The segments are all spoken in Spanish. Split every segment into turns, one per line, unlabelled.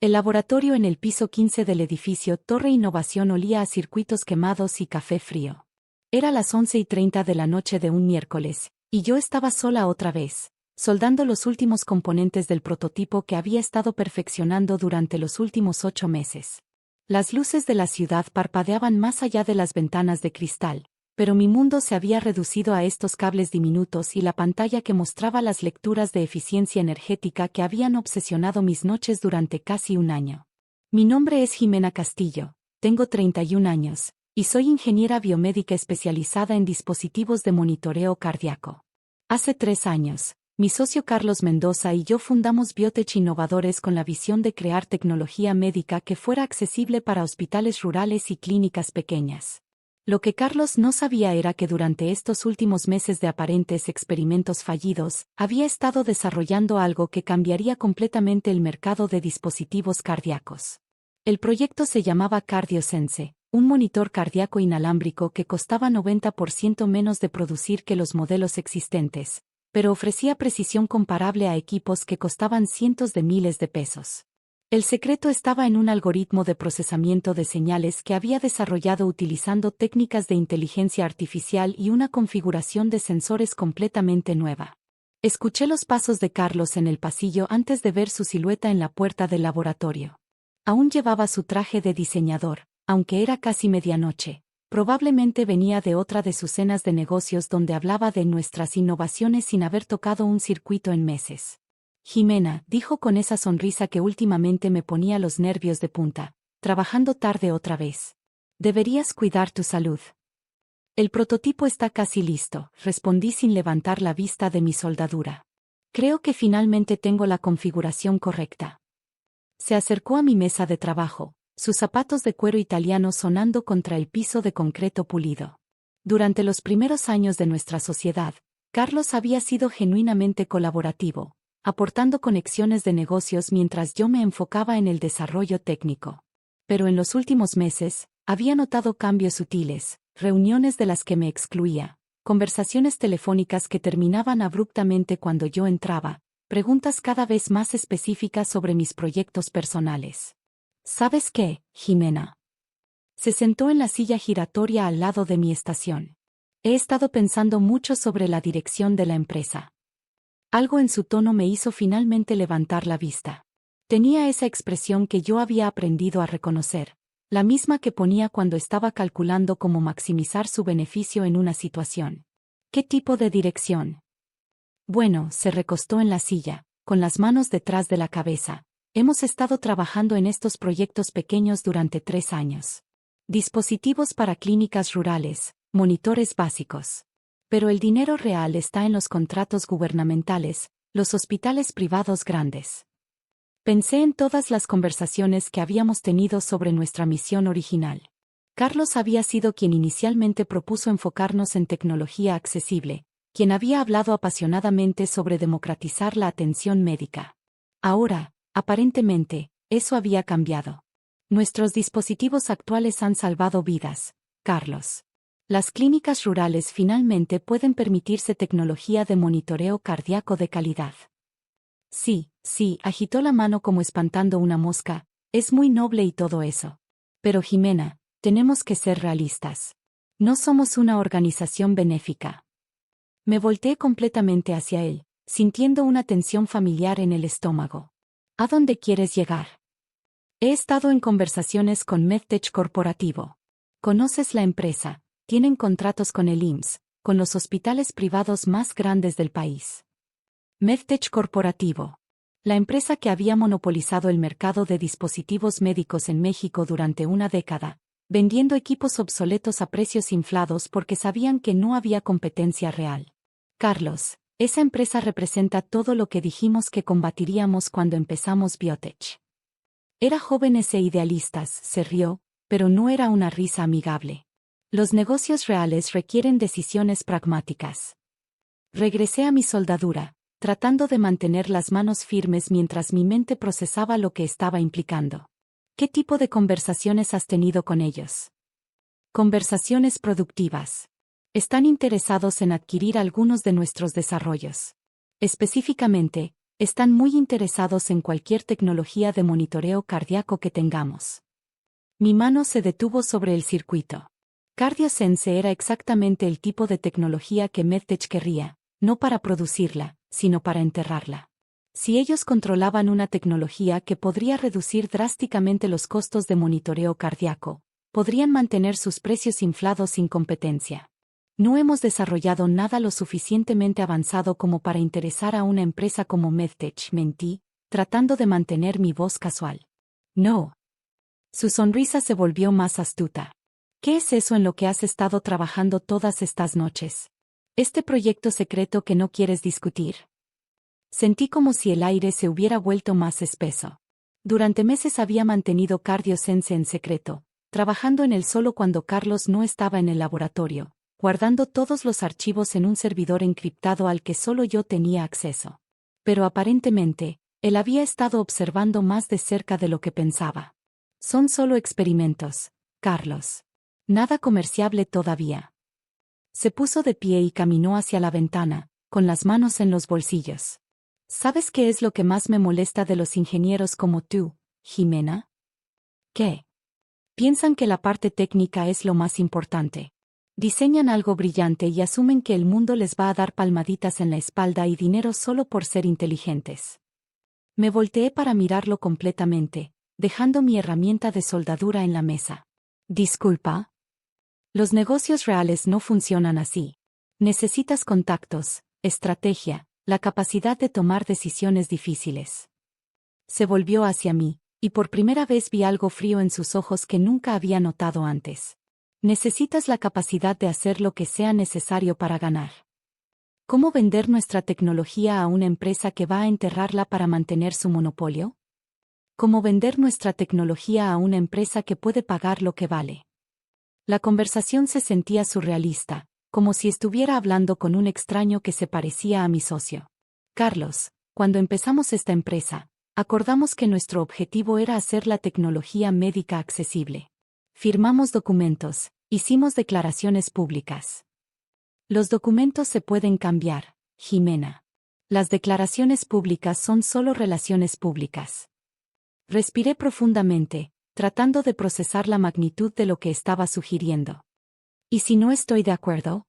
El laboratorio en el piso 15 del edificio Torre Innovación olía a circuitos quemados y café frío. Era las 11:30 de la noche de un miércoles, y yo estaba sola otra vez, soldando los últimos componentes del prototipo que había estado perfeccionando durante los últimos 8 meses. Las luces de la ciudad parpadeaban más allá de las ventanas de cristal, pero mi mundo se había reducido a estos cables diminutos y la pantalla que mostraba las lecturas de eficiencia energética que habían obsesionado mis noches durante casi un año. Mi nombre es Jimena Castillo, tengo 31 años, y soy ingeniera biomédica especializada en dispositivos de monitoreo cardíaco. Hace 3 años, mi socio Carlos Mendoza y yo fundamos Biotech Innovadores con la visión de crear tecnología médica que fuera accesible para hospitales rurales y clínicas pequeñas. Lo que Carlos no sabía era que durante estos últimos meses de aparentes experimentos fallidos, había estado desarrollando algo que cambiaría completamente el mercado de dispositivos cardíacos. El proyecto se llamaba CardioSense, un monitor cardíaco inalámbrico que costaba 90% menos de producir que los modelos existentes, pero ofrecía precisión comparable a equipos que costaban cientos de miles de pesos. El secreto estaba en un algoritmo de procesamiento de señales que había desarrollado utilizando técnicas de inteligencia artificial y una configuración de sensores completamente nueva. Escuché los pasos de Carlos en el pasillo antes de ver su silueta en la puerta del laboratorio. Aún llevaba su traje de diseñador, aunque era casi medianoche. Probablemente venía de otra de sus cenas de negocios donde hablaba de nuestras innovaciones sin haber tocado un circuito en meses. Jimena, dijo con esa sonrisa que últimamente me ponía los nervios de punta, trabajando tarde otra vez. Deberías cuidar tu salud. El prototipo está casi listo, respondí sin levantar la vista de mi soldadura. Creo que finalmente tengo la configuración correcta. Se acercó a mi mesa de trabajo, sus zapatos de cuero italiano sonando contra el piso de concreto pulido. Durante los primeros años de nuestra sociedad, Carlos había sido genuinamente colaborativo, aportando conexiones de negocios mientras yo me enfocaba en el desarrollo técnico. Pero en los últimos meses, había notado cambios sutiles, reuniones de las que me excluía, conversaciones telefónicas que terminaban abruptamente cuando yo entraba, preguntas cada vez más específicas sobre mis proyectos personales. ¿Sabes qué, Jimena? Se sentó en la silla giratoria al lado de mi estación. He estado pensando mucho sobre la dirección de la empresa. Algo en su tono me hizo finalmente levantar la vista. Tenía esa expresión que yo había aprendido a reconocer, la misma que ponía cuando estaba calculando cómo maximizar su beneficio en una situación. ¿Qué tipo de dirección? Bueno, se recostó en la silla, con las manos detrás de la cabeza. Hemos estado trabajando en estos proyectos pequeños durante 3 años. Dispositivos para clínicas rurales, monitores básicos. Pero el dinero real está en los contratos gubernamentales, los hospitales privados grandes. Pensé en todas las conversaciones que habíamos tenido sobre nuestra misión original. Carlos había sido quien inicialmente propuso enfocarnos en tecnología accesible, quien había hablado apasionadamente sobre democratizar la atención médica. Ahora, aparentemente, eso había cambiado. Nuestros dispositivos actuales han salvado vidas, Carlos. Las clínicas rurales finalmente pueden permitirse tecnología de monitoreo cardíaco de calidad. Sí, agitó la mano como espantando una mosca, es muy noble y todo eso. Pero Jimena, tenemos que ser realistas. No somos una organización benéfica. Me volteé completamente hacia él, sintiendo una tensión familiar en el estómago. ¿A dónde quieres llegar? He estado en conversaciones con MedTech Corporativo. ¿Conoces la empresa? Tienen contratos con el IMSS, con los hospitales privados más grandes del país. MedTech Corporativo. La empresa que había monopolizado el mercado de dispositivos médicos en México durante una década, vendiendo equipos obsoletos a precios inflados porque sabían que no había competencia real. Carlos, esa empresa representa todo lo que dijimos que combatiríamos cuando empezamos Biotech. Era jóvenes e idealistas, se rió, pero no era una risa amigable. Los negocios reales requieren decisiones pragmáticas. Regresé a mi soldadura, tratando de mantener las manos firmes mientras mi mente procesaba lo que estaba implicando. ¿Qué tipo de conversaciones has tenido con ellos? Conversaciones productivas. Están interesados en adquirir algunos de nuestros desarrollos. Específicamente, Están muy interesados en cualquier tecnología de monitoreo cardíaco que tengamos. Mi mano se detuvo sobre el circuito. CardioSense era exactamente el tipo de tecnología que MedTech querría, no para producirla, sino para enterrarla. Si ellos controlaban una tecnología que podría reducir drásticamente los costos de monitoreo cardíaco, podrían mantener sus precios inflados sin competencia. No hemos desarrollado nada lo suficientemente avanzado como para interesar a una empresa como MedTech, mentí, tratando de mantener mi voz casual. No. Su sonrisa se volvió más astuta. ¿Qué es eso en lo que has estado trabajando todas estas noches? Este proyecto secreto que no quieres discutir. Sentí como si el aire se hubiera vuelto más espeso. Durante meses había mantenido CardioSense en secreto, trabajando en él solo cuando Carlos no estaba en el laboratorio, guardando todos los archivos en un servidor encriptado al que solo yo tenía acceso. Pero aparentemente, él había estado observando más de cerca de lo que pensaba. Son solo experimentos, Carlos. Nada comerciable todavía. Se puso de pie y caminó hacia la ventana, con las manos en los bolsillos. ¿Sabes qué es lo que más me molesta de los ingenieros como tú, Jimena? ¿Qué? Piensan que la parte técnica es lo más importante. Diseñan algo brillante y asumen que el mundo les va a dar palmaditas en la espalda y dinero solo por ser inteligentes. Me volteé para mirarlo completamente, dejando mi herramienta de soldadura en la mesa. Disculpa. Los negocios reales no funcionan así. Necesitas contactos, estrategia, la capacidad de tomar decisiones difíciles. Se volvió hacia mí, y por primera vez vi algo frío en sus ojos que nunca había notado antes. Necesitas la capacidad de hacer lo que sea necesario para ganar. ¿Cómo vender nuestra tecnología a una empresa que va a enterrarla para mantener su monopolio? ¿Cómo vender nuestra tecnología a una empresa que puede pagar lo que vale? La conversación se sentía surrealista, como si estuviera hablando con un extraño que se parecía a mi socio. Carlos, cuando empezamos esta empresa, acordamos que nuestro objetivo era hacer la tecnología médica accesible. Firmamos documentos, hicimos declaraciones públicas. Los documentos se pueden cambiar, Jimena. Las declaraciones públicas son solo relaciones públicas. Respiré profundamente, tratando de procesar la magnitud de lo que estaba sugiriendo. ¿Y si no estoy de acuerdo?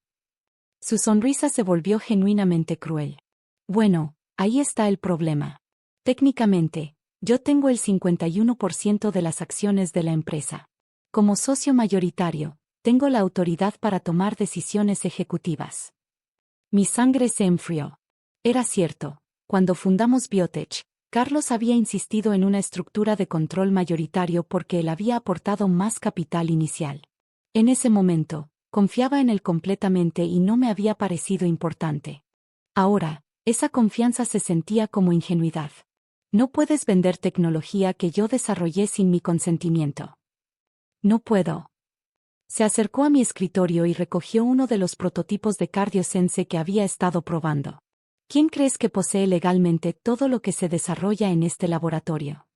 Su sonrisa se volvió genuinamente cruel. Bueno, ahí está el problema. Técnicamente, yo tengo el 51% de las acciones de la empresa. Como socio mayoritario, tengo la autoridad para tomar decisiones ejecutivas. Mi sangre se enfrió. Era cierto, cuando fundamos Biotech, Carlos había insistido en una estructura de control mayoritario porque él había aportado más capital inicial. En ese momento, confiaba en él completamente y no me había parecido importante. Ahora, esa confianza se sentía como ingenuidad. No puedes vender tecnología que yo desarrollé sin mi consentimiento. No puedo. Se acercó a mi escritorio y recogió uno de los prototipos de CardioSense que había estado probando. ¿Quién crees que posee legalmente todo lo que se desarrolla en este laboratorio?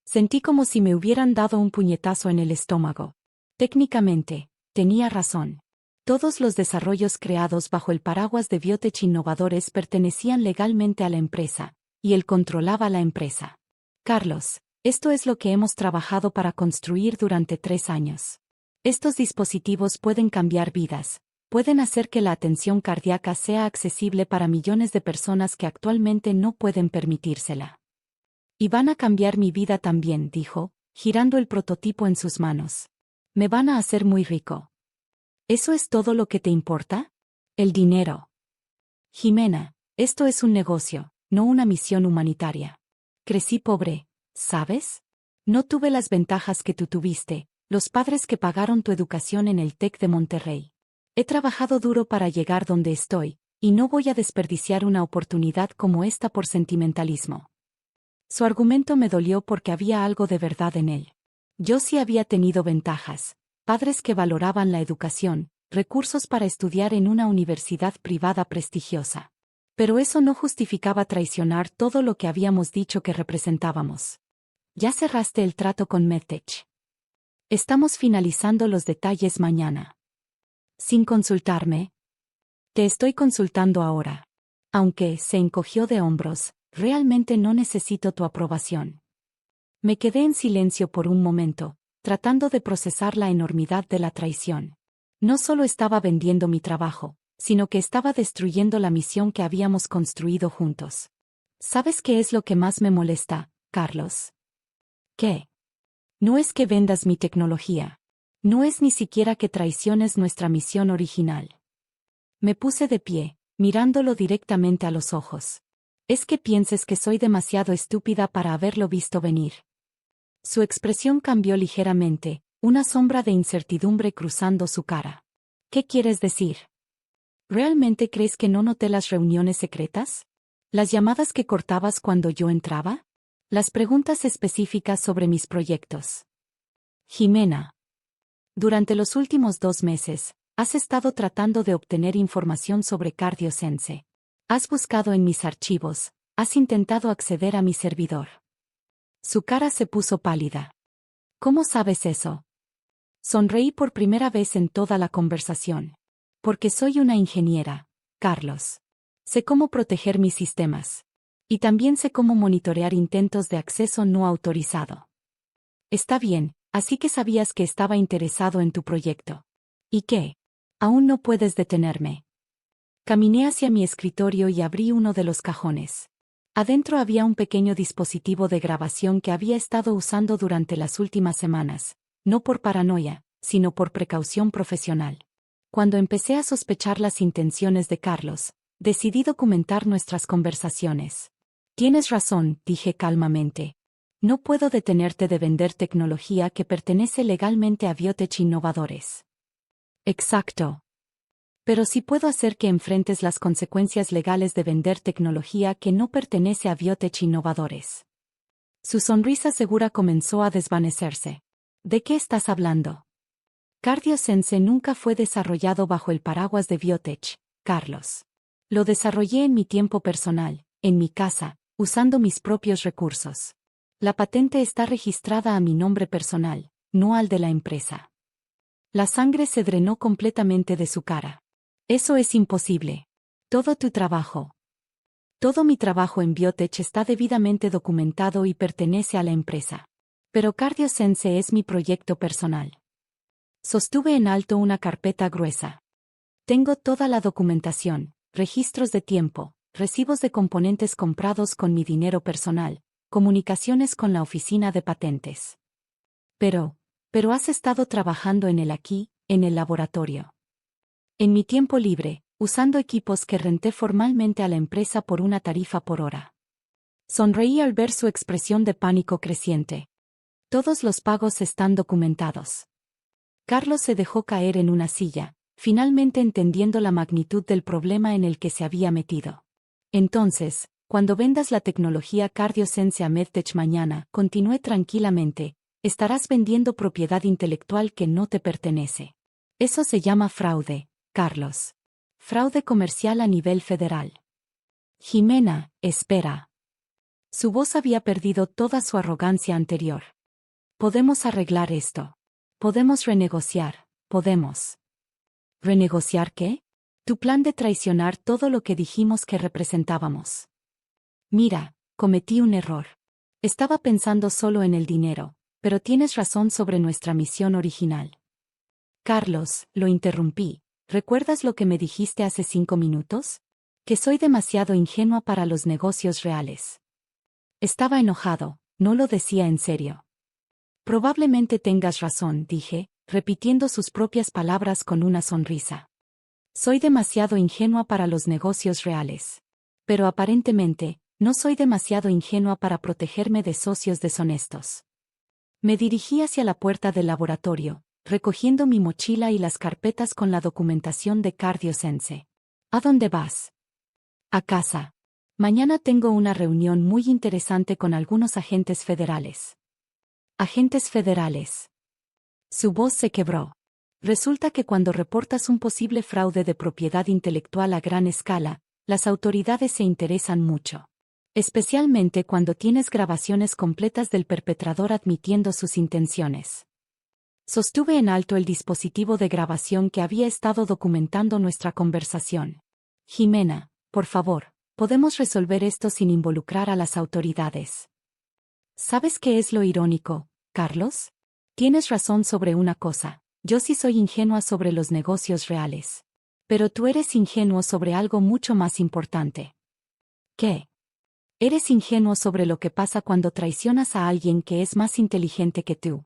Sentí como si me hubieran dado un puñetazo en el estómago. Técnicamente, tenía razón. Todos los desarrollos creados bajo el paraguas de Biotech Innovadores pertenecían legalmente a la empresa, y él controlaba la empresa. Carlos, esto es lo que hemos trabajado para construir durante 3 años. Estos dispositivos pueden cambiar vidas. Pueden hacer que la atención cardíaca sea accesible para millones de personas que actualmente no pueden permitírsela. Y van a cambiar mi vida también, dijo, girando el prototipo en sus manos. Me van a hacer muy rico. ¿Eso es todo lo que te importa? El dinero. Jimena, esto es un negocio, no una misión humanitaria. Crecí pobre, ¿sabes? No tuve las ventajas que tú tuviste, los padres que pagaron tu educación en el TEC de Monterrey. He trabajado duro para llegar donde estoy, y no voy a desperdiciar una oportunidad como esta por sentimentalismo. Su argumento me dolió porque había algo de verdad en él. Yo sí había tenido ventajas, padres que valoraban la educación, recursos para estudiar en una universidad privada prestigiosa. Pero eso no justificaba traicionar todo lo que habíamos dicho que representábamos. Ya cerraste el trato con MedTech. Estamos finalizando los detalles mañana. Sin consultarme. Te estoy consultando ahora. Aunque se encogió de hombros, realmente no necesito tu aprobación. Me quedé en silencio por un momento, tratando de procesar la enormidad de la traición. No solo estaba vendiendo mi trabajo, sino que estaba destruyendo la misión que habíamos construido juntos. ¿Sabes qué es lo que más me molesta, Carlos? ¿Qué? No es que vendas mi tecnología. No es ni siquiera que traiciones nuestra misión original. Me puse de pie, mirándolo directamente a los ojos. Es que pienses que soy demasiado estúpida para haberlo visto venir. Su expresión cambió ligeramente, una sombra de incertidumbre cruzando su cara. ¿Qué quieres decir? ¿Realmente crees que no noté las reuniones secretas? ¿Las llamadas que cortabas cuando yo entraba? Las preguntas específicas sobre mis proyectos. Jimena. Durante los últimos 2 meses, has estado tratando de obtener información sobre CardioSense. Has buscado en mis archivos, has intentado acceder a mi servidor. Su cara se puso pálida. ¿Cómo sabes eso? Sonreí por primera vez en toda la conversación. Porque soy una ingeniera, Carlos. Sé cómo proteger mis sistemas. Y también sé cómo monitorear intentos de acceso no autorizado. Está bien, así que sabías que estaba interesado en tu proyecto. ¿Y qué? Aún no puedes detenerme. Caminé hacia mi escritorio y abrí uno de los cajones. Adentro había un pequeño dispositivo de grabación que había estado usando durante las últimas semanas, no por paranoia, sino por precaución profesional. Cuando empecé a sospechar las intenciones de Carlos, decidí documentar nuestras conversaciones. Tienes razón, dije calmamente. No puedo detenerte de vender tecnología que pertenece legalmente a Biotech Innovadores. Exacto. Pero sí puedo hacer que enfrentes las consecuencias legales de vender tecnología que no pertenece a Biotech Innovadores. Su sonrisa segura comenzó a desvanecerse. ¿De qué estás hablando? CardioSense nunca fue desarrollado bajo el paraguas de Biotech, Carlos. Lo desarrollé en mi tiempo personal, en mi casa, usando mis propios recursos. La patente está registrada a mi nombre personal, no al de la empresa. La sangre se drenó completamente de su cara. Eso es imposible. Todo tu trabajo. Todo mi trabajo en Biotech está debidamente documentado y pertenece a la empresa. Pero CardioSense es mi proyecto personal. Sostuve en alto una carpeta gruesa. Tengo toda la documentación, registros de tiempo, recibos de componentes comprados con mi dinero personal, comunicaciones con la oficina de patentes. Pero has estado trabajando en el aquí, en el laboratorio. En mi tiempo libre, usando equipos que renté formalmente a la empresa por una tarifa por hora. Sonreí al ver su expresión de pánico creciente. Todos los pagos están documentados. Carlos se dejó caer en una silla, finalmente entendiendo la magnitud del problema en el que se había metido. Entonces, cuando vendas la tecnología CardioSense a MedTech mañana, continué tranquilamente, estarás vendiendo propiedad intelectual que no te pertenece. Eso se llama fraude, Carlos. Fraude comercial a nivel federal. Jimena, espera. Su voz había perdido toda su arrogancia anterior. Podemos arreglar esto. Podemos renegociar, podemos. ¿Renegociar qué? Tu plan de traicionar todo lo que dijimos que representábamos. Mira, cometí un error. Estaba pensando solo en el dinero, pero tienes razón sobre nuestra misión original. Carlos, lo interrumpí. ¿Recuerdas lo que me dijiste hace 5 minutos? Que soy demasiado ingenua para los negocios reales. Estaba enojado, no lo decía en serio. Probablemente tengas razón, dije, repitiendo sus propias palabras con una sonrisa. Soy demasiado ingenua para los negocios reales. Pero aparentemente, no soy demasiado ingenua para protegerme de socios deshonestos. Me dirigí hacia la puerta del laboratorio, recogiendo mi mochila y las carpetas con la documentación de CardioSense. ¿A dónde vas? A casa. Mañana tengo una reunión muy interesante con algunos agentes federales. Agentes federales. Su voz se quebró. Resulta que cuando reportas un posible fraude de propiedad intelectual a gran escala, las autoridades se interesan mucho. Especialmente cuando tienes grabaciones completas del perpetrador admitiendo sus intenciones. Sostuve en alto el dispositivo de grabación que había estado documentando nuestra conversación. Jimena, por favor, Podemos resolver esto sin involucrar a las autoridades. ¿Sabes qué es lo irónico, Carlos? Tienes razón sobre una cosa. Yo sí soy ingenua sobre los negocios reales. Pero tú eres ingenuo sobre algo mucho más importante. ¿Qué? Eres ingenuo sobre lo que pasa cuando traicionas a alguien que es más inteligente que tú.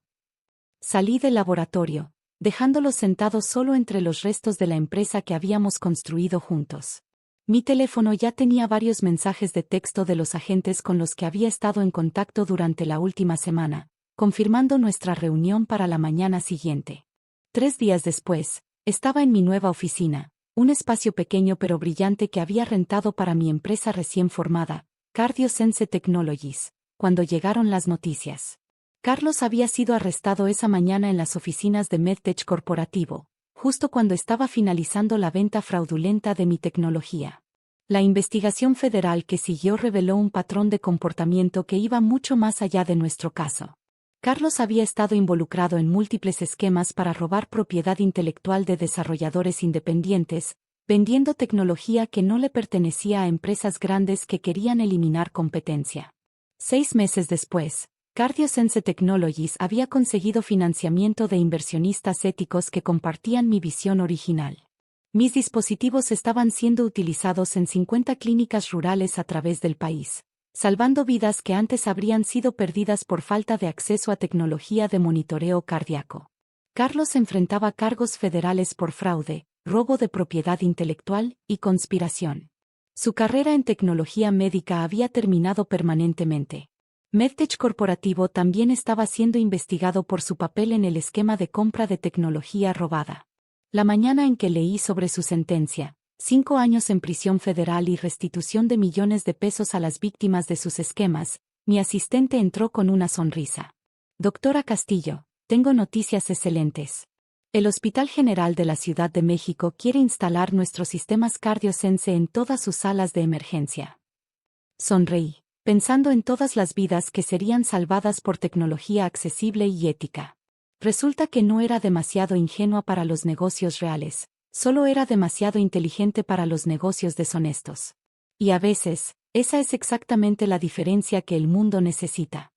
Salí del laboratorio, dejándolo sentado solo entre los restos de la empresa que habíamos construido juntos. Mi teléfono ya tenía varios mensajes de texto de los agentes con los que había estado en contacto durante la última semana, confirmando nuestra reunión para la mañana siguiente. 3 días después, estaba en mi nueva oficina, un espacio pequeño pero brillante que había rentado para mi empresa recién formada, CardioSense Technologies, cuando llegaron las noticias. Carlos había sido arrestado esa mañana en las oficinas de MedTech Corporativo, justo cuando estaba finalizando la venta fraudulenta de mi tecnología. La investigación federal que siguió reveló un patrón de comportamiento que iba mucho más allá de nuestro caso. Carlos había estado involucrado en múltiples esquemas para robar propiedad intelectual de desarrolladores independientes, vendiendo tecnología que no le pertenecía a empresas grandes que querían eliminar competencia. 6 meses después, CardioSense Technologies había conseguido financiamiento de inversionistas éticos que compartían mi visión original. Mis dispositivos estaban siendo utilizados en 50 clínicas rurales a través del país, salvando vidas que antes habrían sido perdidas por falta de acceso a tecnología de monitoreo cardíaco. Carlos enfrentaba cargos federales por fraude, robo de propiedad intelectual y conspiración. Su carrera en tecnología médica había terminado permanentemente. MedTech Corporativo también estaba siendo investigado por su papel en el esquema de compra de tecnología robada. La mañana en que leí sobre su sentencia, 5 años en prisión federal y restitución de millones de pesos a las víctimas de sus esquemas, mi asistente entró con una sonrisa. Doctora Castillo, tengo noticias excelentes. El Hospital General de la Ciudad de México quiere instalar nuestros sistemas CardioSense en todas sus salas de emergencia. Sonreí, pensando en todas las vidas que serían salvadas por tecnología accesible y ética. Resulta que no era demasiado ingenua para los negocios reales, solo era demasiado inteligente para los negocios deshonestos. Y a veces, esa es exactamente la diferencia que el mundo necesita.